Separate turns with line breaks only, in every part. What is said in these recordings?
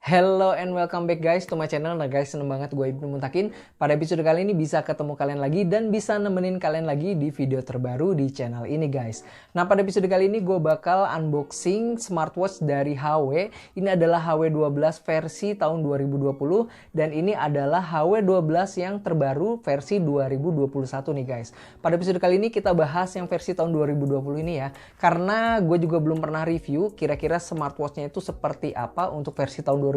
Hello and welcome back guys to my channel. Nah guys, seneng banget gue Ibnu Muntakin. Pada episode kali ini bisa ketemu kalian lagi dan bisa nemenin kalian lagi di video terbaru di channel ini guys. Nah pada episode kali ini gue bakal unboxing smartwatch dari HW. Ini adalah HW12 versi tahun 2020 dan ini adalah HW12 yang terbaru versi 2021 nih guys. Pada episode kali ini kita bahas yang versi tahun 2020 ini ya. Karena gue juga belum pernah review kira-kira smartwatchnya itu seperti apa untuk versi tahun 2020.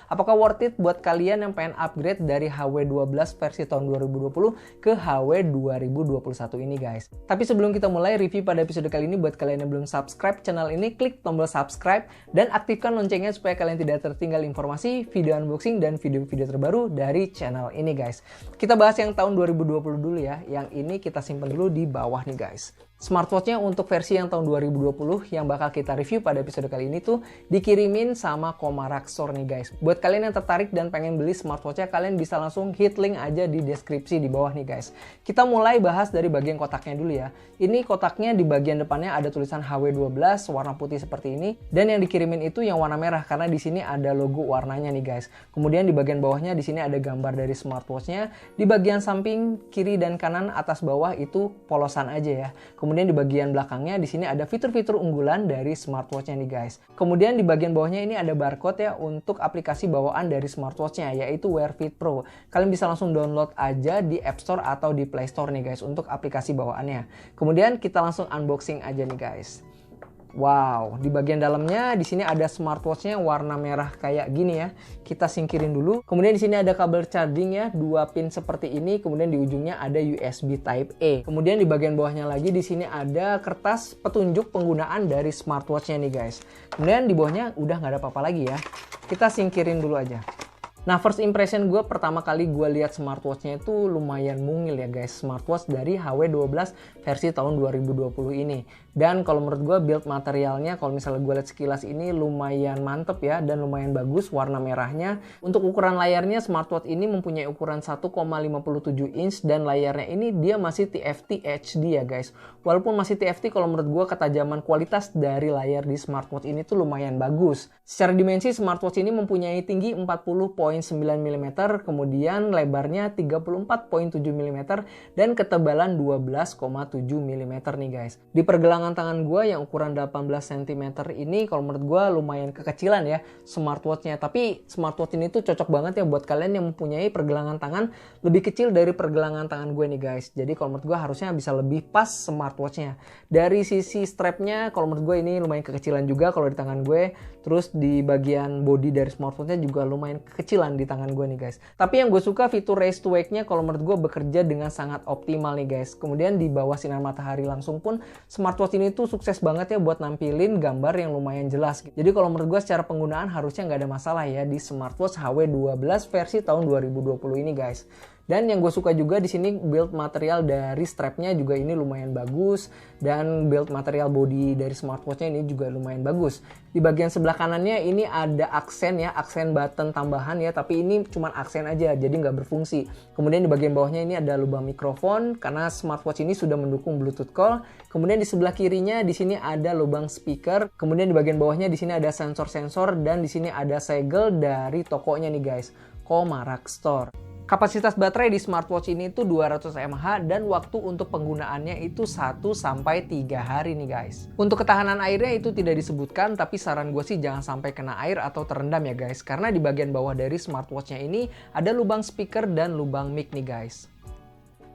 Apakah worth it buat kalian yang pengen upgrade dari HW12 versi tahun 2020 ke HW 2021 ini guys. Tapi sebelum kita mulai review pada episode kali ini, buat kalian yang belum subscribe channel ini, klik tombol subscribe dan aktifkan loncengnya supaya kalian tidak tertinggal informasi, video unboxing dan video-video terbaru dari channel ini guys. Kita bahas yang tahun 2020 dulu ya. Yang ini kita simpan dulu di bawah nih guys. Smartwatchnya untuk versi yang tahun 2020 yang bakal kita review pada episode kali ini tuh dikirimin sama Komara Store nih guys. Buat kalian yang tertarik dan pengen beli smartwatchnya, kalian bisa langsung hit link aja di deskripsi di bawah nih guys. Kita mulai bahas dari bagian kotaknya dulu ya. Ini kotaknya di bagian depannya ada tulisan HW12 warna putih seperti ini. Dan yang dikirimin itu yang warna merah karena di sini ada logo warnanya nih guys. Kemudian di bagian bawahnya di sini ada gambar dari smartwatchnya. Di bagian samping, kiri dan kanan, atas bawah itu polosan aja ya. Kemudian di bagian belakangnya di sini ada fitur-fitur unggulan dari smartwatchnya nih guys. Kemudian di bagian bawahnya ini ada barcode ya untuk aplikasi bawaan dari smartwatchnya yaitu Wear Fit Pro. Kalian bisa langsung download aja di App Store atau di Play Store nih guys untuk aplikasi bawaannya. Kemudian kita langsung unboxing aja nih guys. Wow, di bagian dalamnya di sini ada smartwatchnya warna merah kayak gini ya. Kita singkirin dulu. Kemudian di sini ada kabel charging ya, 2 pin seperti ini. Kemudian di ujungnya ada USB Type A. Kemudian di bagian bawahnya lagi di sini ada kertas petunjuk penggunaan dari smartwatchnya nih guys. Kemudian di bawahnya udah nggak ada apa-apa lagi ya. Kita singkirin dulu aja. Nah, first impression gue pertama kali gue lihat smartwatchnya itu lumayan mungil ya guys. Smartwatch dari HW12 versi tahun 2020 ini. Dan kalau menurut gue build materialnya kalau misalnya gue lihat sekilas ini lumayan mantep ya. Dan lumayan bagus warna merahnya. Untuk ukuran layarnya smartwatch ini mempunyai ukuran 1,57 inch. Dan layarnya ini dia masih TFT HD ya guys. Walaupun masih TFT kalau menurut gue ketajaman kualitas dari layar di smartwatch ini tuh lumayan bagus. Secara dimensi smartwatch ini mempunyai tinggi 40,9 mm, kemudian lebarnya 34,7 mm dan ketebalan 12,7 mm nih guys. Di pergelangan tangan gue yang ukuran 18 cm ini kalau menurut gue lumayan kekecilan ya smartwatchnya. Tapi smartwatch ini tuh cocok banget ya buat kalian yang mempunyai pergelangan tangan lebih kecil dari pergelangan tangan gue nih guys. Jadi kalau menurut gue harusnya bisa lebih pas smartwatchnya. Dari sisi strapnya kalau menurut gue ini lumayan kekecilan juga kalau di tangan gue. Terus di bagian body dari smartwatchnya juga lumayan kekecilan di tangan gue nih guys. Tapi yang gue suka fitur raise to wake-nya kalau menurut gue bekerja dengan sangat optimal nih guys. Kemudian di bawah sinar matahari langsung pun smartwatch ini tuh sukses banget ya buat nampilin gambar yang lumayan jelas. Jadi kalau menurut gue secara penggunaan harusnya nggak ada masalah ya di smartwatch HW12 versi tahun 2020 ini guys. Dan yang gue suka juga di sini build material dari strapnya juga ini lumayan bagus. Dan build material body dari smartwatchnya ini juga lumayan bagus. Di bagian sebelah kanannya ini ada aksen ya, aksen button tambahan ya. Tapi ini cuma aksen aja, jadi nggak berfungsi. Kemudian di bagian bawahnya ini ada lubang mikrofon karena smartwatch ini sudah mendukung Bluetooth call. Kemudian di sebelah kirinya di sini ada lubang speaker. Kemudian di bagian bawahnya di sini ada sensor-sensor dan di sini ada segel dari tokonya nih guys, Komara Store. Kapasitas baterai di smartwatch ini tuh 200 mAh dan waktu untuk penggunaannya itu 1-3 hari nih guys. Untuk ketahanan airnya itu tidak disebutkan, tapi saran gue sih jangan sampai kena air atau terendam ya guys. Karena di bagian bawah dari smartwatchnya ini ada lubang speaker dan lubang mic nih guys.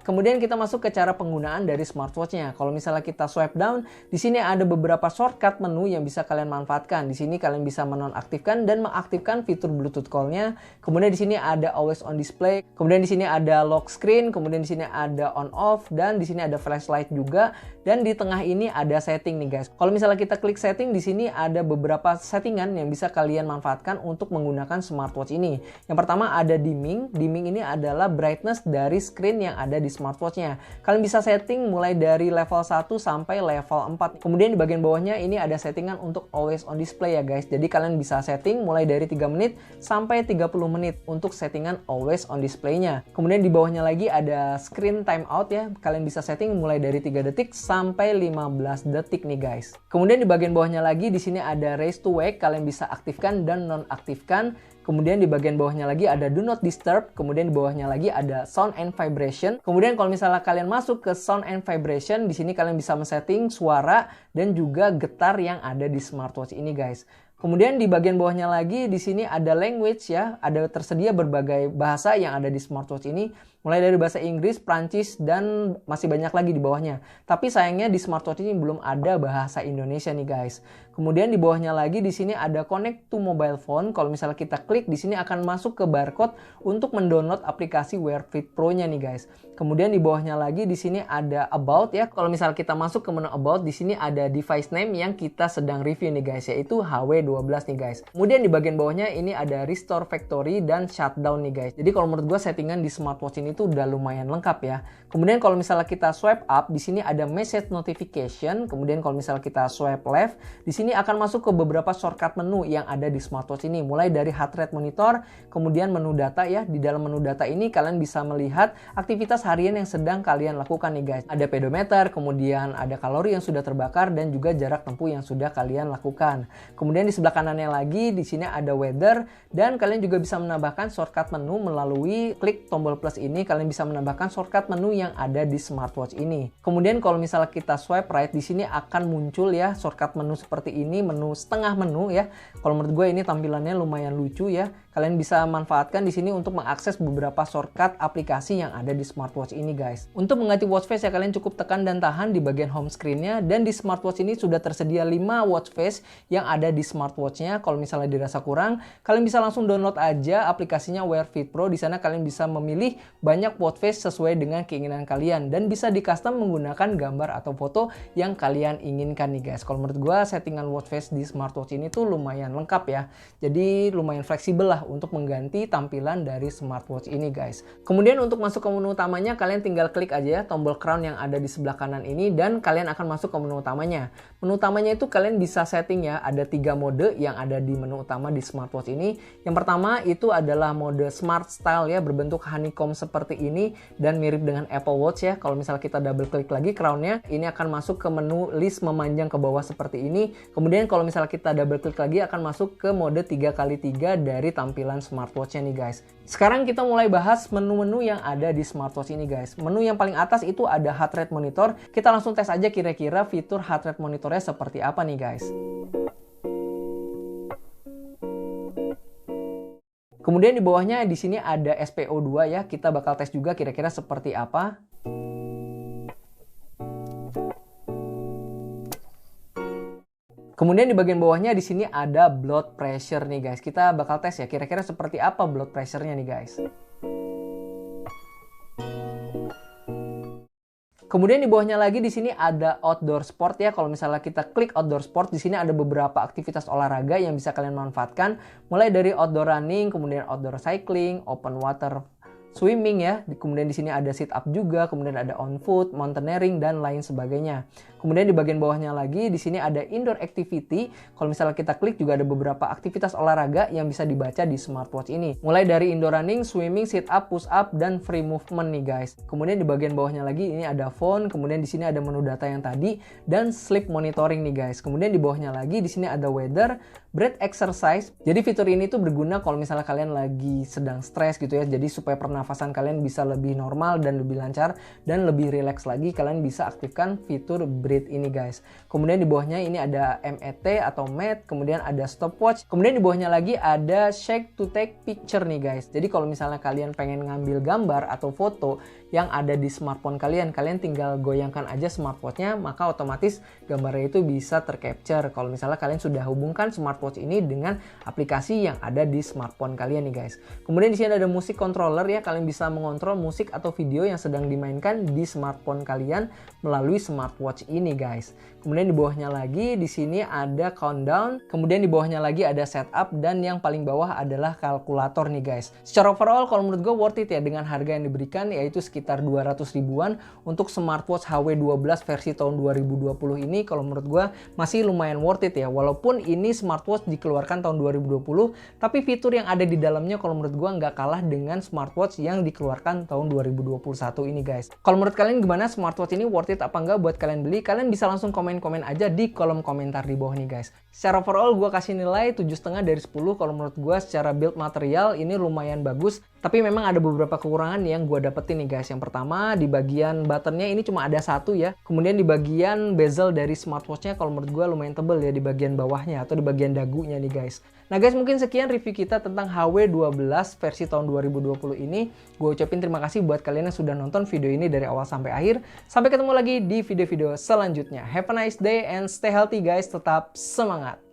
Kemudian kita masuk ke cara penggunaan dari smartwatchnya. Kalau misalnya kita swipe down, di sini ada beberapa shortcut menu yang bisa kalian manfaatkan. Di sini kalian bisa menonaktifkan dan mengaktifkan fitur Bluetooth call-nya. Kemudian di sini ada always on display. Kemudian di sini ada lock screen. Kemudian di sini ada on off dan di sini ada flashlight juga. Dan di tengah ini ada setting nih guys. Kalau misalnya kita klik setting, di sini ada beberapa settingan yang bisa kalian manfaatkan untuk menggunakan smartwatch ini. Yang pertama ada dimming. Dimming ini adalah brightness dari screen yang ada di smartwatchnya. Kalian bisa setting mulai dari level 1 sampai level 4. Kemudian di bagian bawahnya ini ada settingan untuk always on display ya guys. Jadi kalian bisa setting mulai dari 3 menit sampai 30 menit untuk settingan always on display-nya. Kemudian di bawahnya lagi ada screen timeout ya. Kalian bisa setting mulai dari 3 detik sampai 15 detik nih guys. Kemudian di bagian bawahnya lagi di sini ada raise to wake, kalian bisa aktifkan dan nonaktifkan. Kemudian di bagian bawahnya lagi ada do not disturb, kemudian di bawahnya lagi ada sound and vibration. Kemudian kalau misalnya kalian masuk ke sound and vibration, di sini kalian bisa men-setting suara dan juga getar yang ada di smartwatch ini guys. Kemudian di bagian bawahnya lagi di sini ada language ya, ada tersedia berbagai bahasa yang ada di smartwatch ini. Mulai dari bahasa Inggris, Prancis, dan masih banyak lagi di bawahnya. Tapi sayangnya di smartwatch ini belum ada bahasa Indonesia nih guys. Kemudian di bawahnya lagi di sini ada connect to mobile phone. Kalau misalnya kita klik di sini akan masuk ke barcode untuk mendownload aplikasi Wear Fit Pro-nya nih guys. Kemudian di bawahnya lagi di sini ada about ya. Kalau misalnya kita masuk ke menu about, di sini ada device name yang kita sedang review nih guys, yaitu HW12 nih guys. Kemudian di bagian bawahnya ini ada restore factory dan shutdown nih guys. Jadi kalau menurut gue settingan di smartwatch ini itu udah lumayan lengkap ya. Kemudian kalau misalnya kita swipe up, di sini ada message notification. Kemudian kalau misalnya kita swipe left, di sini akan masuk ke beberapa shortcut menu yang ada di smartwatch ini. Mulai dari heart rate monitor, kemudian menu data ya. Di dalam menu data ini kalian bisa melihat aktivitas harian yang sedang kalian lakukan nih guys. Ada pedometer, kemudian ada kalori yang sudah terbakar dan juga jarak tempuh yang sudah kalian lakukan. Kemudian di sebelah kanannya lagi di sini ada weather dan kalian juga bisa menambahkan shortcut menu melalui klik tombol plus ini. Kalian bisa menambahkan shortcut menu yang ada di smartwatch ini. Kemudian kalau misalnya kita swipe right, di sini akan muncul ya shortcut menu seperti ini, menu setengah menu ya. Kalau menurut gue ini tampilannya lumayan lucu ya. Kalian bisa manfaatkan di sini untuk mengakses beberapa shortcut aplikasi yang ada di smartwatch ini guys. Untuk mengganti watch face ya kalian cukup tekan dan tahan di bagian home screen-nya, dan di smartwatch ini sudah tersedia 5 watch face yang ada di smartwatch-nya. Kalau misalnya dirasa kurang, kalian bisa langsung download aja aplikasinya Wear Fit Pro. Di sana kalian bisa memilih banyak watch face sesuai dengan keinginan kalian dan bisa di custom menggunakan gambar atau foto yang kalian inginkan nih guys. Kalau menurut gua settingan watch face di smartwatch ini tuh lumayan lengkap ya. Jadi lumayan fleksibel lah untuk mengganti tampilan dari smartwatch ini guys. Kemudian untuk masuk ke menu utamanya kalian tinggal klik aja ya tombol crown yang ada di sebelah kanan ini dan kalian akan masuk ke menu utamanya. Menu utamanya itu kalian bisa setting ya, ada 3 mode yang ada di menu utama di smartwatch ini. Yang pertama itu adalah mode smart style ya, berbentuk honeycomb seperti ini dan mirip dengan Apple Watch ya. Kalau misalnya kita double klik lagi crownnya, ini akan masuk ke menu list memanjang ke bawah seperti ini. Kemudian kalau misalnya kita double klik lagi akan masuk ke mode 3x3 dari tampilan smartwatch-nya nih guys. Sekarang kita mulai bahas menu-menu yang ada di smartwatch ini guys. Menu yang paling atas itu ada heart rate monitor. Kita langsung tes aja kira-kira fitur heart rate monitornya seperti apa nih guys. Kemudian di bawahnya di sini ada SPO2 ya. Kita bakal tes juga kira-kira seperti apa. Kemudian di bagian bawahnya di sini ada blood pressure nih guys. Kita bakal tes ya kira-kira seperti apa blood pressure-nya nih guys. Kemudian di bawahnya lagi di sini ada outdoor sport ya. Kalau misalnya kita klik outdoor sport, di sini ada beberapa aktivitas olahraga yang bisa kalian manfaatkan, mulai dari outdoor running, kemudian outdoor cycling, open water swimming ya. Kemudian di sini ada sit up juga, kemudian ada on foot, mountaineering dan lain sebagainya. Kemudian di bagian bawahnya lagi di sini ada indoor activity. Kalau misalnya kita klik juga ada beberapa aktivitas olahraga yang bisa dibaca di smartwatch ini. Mulai dari indoor running, swimming, sit up, push up dan free movement nih guys. Kemudian di bagian bawahnya lagi ini ada phone, kemudian di sini ada menu data yang tadi dan sleep monitoring nih guys. Kemudian di bawahnya lagi di sini ada weather, breath exercise. Jadi fitur ini tuh berguna kalau misalnya kalian lagi sedang stres gitu ya. Jadi supaya pernafasan kalian bisa lebih normal dan lebih lancar dan lebih rileks lagi, kalian bisa aktifkan fitur breathe ini guys. Kemudian di bawahnya ini ada MET atau MET, kemudian ada stopwatch. Kemudian di bawahnya lagi ada shake to take picture nih guys. Jadi kalau misalnya kalian pengen ngambil gambar atau foto yang ada di smartphone kalian, kalian tinggal goyangkan aja smartwatch-nya, maka otomatis gambarnya itu bisa tercapture. Kalau misalnya kalian sudah hubungkan smartwatch ini dengan aplikasi yang ada di smartphone kalian nih guys. Kemudian di sini ada musik controller ya, kalian bisa mengontrol musik atau video yang sedang dimainkan di smartphone kalian melalui smartwatch ini guys. Kemudian di bawahnya lagi di sini ada countdown, kemudian di bawahnya lagi ada setup, dan yang paling bawah adalah kalkulator nih guys. Secara overall kalau menurut gue worth it ya dengan harga yang diberikan, yaitu sekitar 200 ribuan untuk smartwatch HW12 versi tahun 2020 ini. Kalau menurut gue masih lumayan worth it ya, walaupun ini smartwatch dikeluarkan tahun 2020, tapi fitur yang ada di dalamnya kalau menurut gue nggak kalah dengan smartwatch yang dikeluarkan tahun 2021 ini guys. Kalau menurut kalian gimana, smartwatch ini worth it apa enggak buat kalian beli? Kalian bisa langsung komen aja di kolom komentar di bawah nih guys. Secara overall gue kasih nilai 7,5 dari 10. Kalau menurut gue secara build material ini lumayan bagus, tapi memang ada beberapa kekurangan yang gue dapetin nih guys. Yang pertama, di bagian buttonnya ini cuma ada satu ya. Kemudian di bagian bezel dari smartwatchnya kalau menurut gue lumayan tebel ya di bagian bawahnya atau di bagian dagunya nih guys. Nah guys, mungkin sekian review kita tentang HW12 versi tahun 2020 ini. Gue ucapin terima kasih buat kalian yang sudah nonton video ini dari awal sampai akhir. Sampai ketemu lagi di video-video selanjutnya. Have a nice day and stay healthy guys. Tetap semangat.